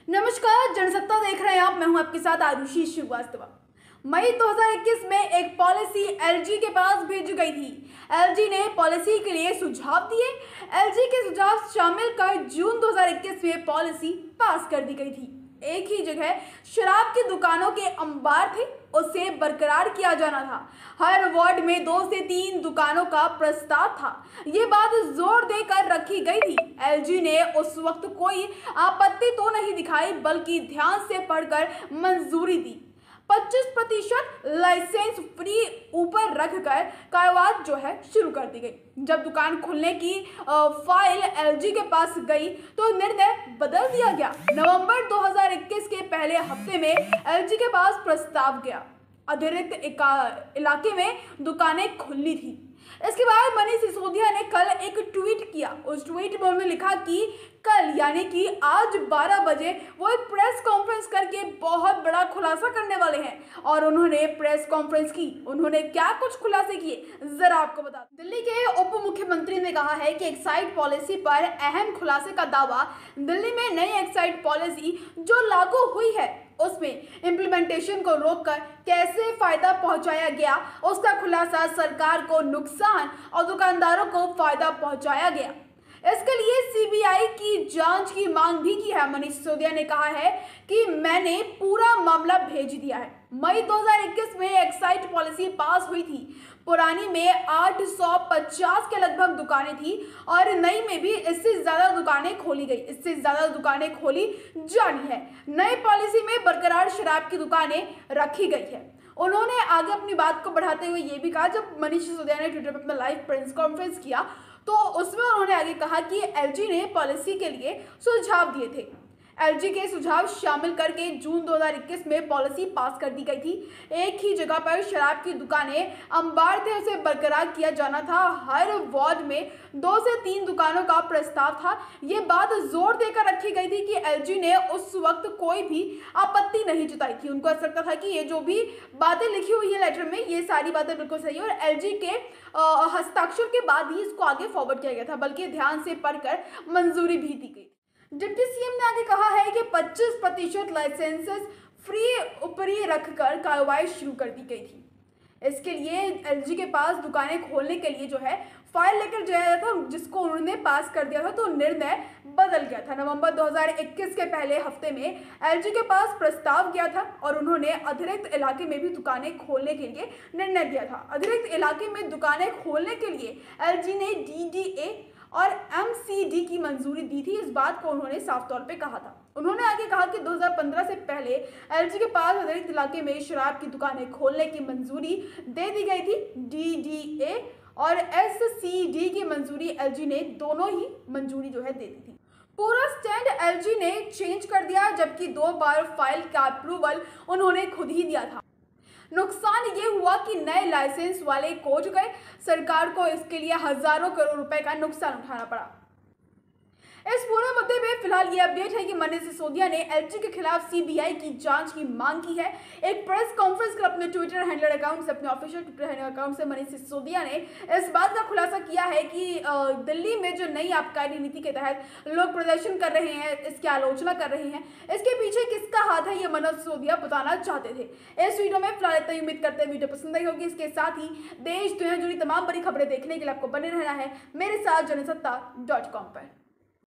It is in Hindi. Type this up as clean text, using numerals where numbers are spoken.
नमस्कार, जनसत्ता देख रहे हैं आप। मैं हूं आपके साथ आरुषि श्रीवास्तव। मई 2021 में एक पॉलिसी एलजी के पास भेजी गई थी। एलजी ने पॉलिसी के लिए सुझाव दिए। एलजी के सुझाव शामिल कर जून 2021 में पॉलिसी पास कर दी गई थी। एक ही जगह शराब की दुकानों के अंबार थे, उसे बरकरार किया जाना था। हर वार्ड में 2 से 3 दुकानों का प्रस्ताव था। ये बात जोर देकर रखी गई थी। एलजी ने उस वक्त कोई आपत्ति तो नहीं दिखाई, बल्कि ध्यान से पढ़कर मंजूरी दी। 25% लाइसेंस फ्री ऊपर रखकर कारोबार जो है शुरू कर दी गई। जब दुकान खुलने की फाइल एलजी के पास गई तो निर्णय बदल दिया गया। नवंबर 2021 के पहले हफ्ते में एलजी के पास प्रस्ताव गया। अतिरिक्त इलाके में दुकानें खुली थी। इसके बाद मनीष सिसोदिया ने कल एक ट्वीट किया। उस ट्वीट में उन्होंने लिखा कि कल यानी कि आज 12 बजे वो एक प्रेस कॉन्फ्रेंस करके बहुत बड़ा खुलासा करने वाले हैं। और उन्होंने प्रेस कॉन्फ्रेंस की। उन्होंने क्या कुछ खुलासे किए, जरा आपको बता दूं। दिल्ली के उप मुख्यमंत्री ने कहा है कि एक्साइज पॉलिसी पर अहम खुलासे का दावा। दिल्ली में नई एक्साइज पॉलिसी जो लागू हुई है उसमें इम्प्लीमेंटेशन को रोककर कैसे फायदा पहुंचाया गया, उसका खुलासा। सरकार को नुकसान और दुकानदारों को फायदा पहुंचाया गया। इसके लिए सीबीआई की जांच की मांग भी की है। मनीष सिसोदिया ने कहा है कि मैंने पूरा मामला भेज दिया है। मई 2021 में एक्साइज पॉलिसी पास हुई थी। पुरानी में 850 के लगभग दुकानें थी और नई में भी इससे ज्यादा दुकानें खोली गई। इससे ज्यादा दुकानें खोली जानी है। नई पॉलिसी में बरकरार शराब की दुकानें रखी गई है। उन्होंने आगे अपनी बात को बढ़ाते हुए ये भी कहा, जब मनीष सिसोदिया ने ट्विटर पर अपना लाइव प्रेस कॉन्फ्रेंस किया तो उसमें उन्होंने आगे कहा कि एलजी ने पॉलिसी के लिए सुझाव दिए थे। एलजी के सुझाव शामिल करके जून 2021 में पॉलिसी पास कर दी गई थी। एक ही जगह पर शराब की दुकानें अंबार थे, उसे बरकरार किया जाना था। हर वार्ड में 2 से 3 दुकानों का प्रस्ताव था। ये बात जोर देकर रखी गई थी कि एलजी ने उस वक्त कोई भी आपत्ति नहीं जताई थी। उनको ऐसा लगता था कि ये जो भी बातें लिखी हुई है लेटर में, ये सारी बातें बिल्कुल सही है और एलजी के हस्ताक्षर के बाद ही इसको आगे फॉरवर्ड किया गया था, बल्कि ध्यान से पढ़कर मंजूरी भी दी गई। डिप्टी सीएम ने आगे कहा है कि 25% लाइसेंसेस फ्री ऊपरी रखकर कार्रवाई शुरू कर दी गई थी। इसके लिए एलजी के पास दुकानें खोलने के लिए जो है फाइल लेकर जाया था, जिसको उन्होंने पास कर दिया था, तो निर्णय बदल गया था। नवंबर 2021 के पहले हफ्ते में एलजी के पास प्रस्ताव गया था और उन्होंने अतिरिक्त इलाके में भी दुकानें खोलने के लिए निर्णय दिया था। अतिरिक्त इलाके में दुकानें खोलने के लिए एलजी ने डीडीए और एमसीडी की मंजूरी दी थी। इस बात को उन्होंने साफ तौर पे कहा था। उन्होंने आगे कहा कि 2015 से पहले एलजी के पास अतिरिक्त इलाके में शराब की दुकानें खोलने की मंजूरी दे दी गई थी। डीडीए और एससीडी की मंजूरी एलजी ने दोनों ही मंजूरी जो है दे दी थी। पूरा स्टैंड एलजी ने चेंज कर दिया, जबकि 2 बार फाइल का अप्रूवल उन्होंने खुद ही दिया था। नुकसान ये हुआ कि नए लाइसेंस वाले कोच गए। सरकार को इसके लिए हजारों करोड़ रुपए का नुकसान उठाना पड़ा। इस पूरे मुद्दे में फिलहाल ये अपडेट है कि मनीष सिसोदिया ने एलजी के खिलाफ सीबीआई की जांच की मांग की है। एक प्रेस कॉन्फ्रेंस कर अपने ट्विटर हैंडलर अकाउंट से, अपने ऑफिशियल ट्विटर हैंडलर अकाउंट से मनीष सिसोदिया ने इस बात का खुलासा किया है कि दिल्ली में जो नई आबकारी नीति के तहत लोग प्रदर्शन कर रहे हैं, इसकी आलोचना कर रहे हैं, इसके पीछे किसका हाथ है, ये मनीष सिसोदिया बताना चाहते थे। इस वीडियो में फिलहाल इतना ही उम्मीद करते हैं वीडियो पसंद आई होगी। इसके साथ ही देश दुनिया जुड़ी तमाम बड़ी खबरें देखने के लिए आपको बने रहना है मेरे साथ जनसत्ता.com पर।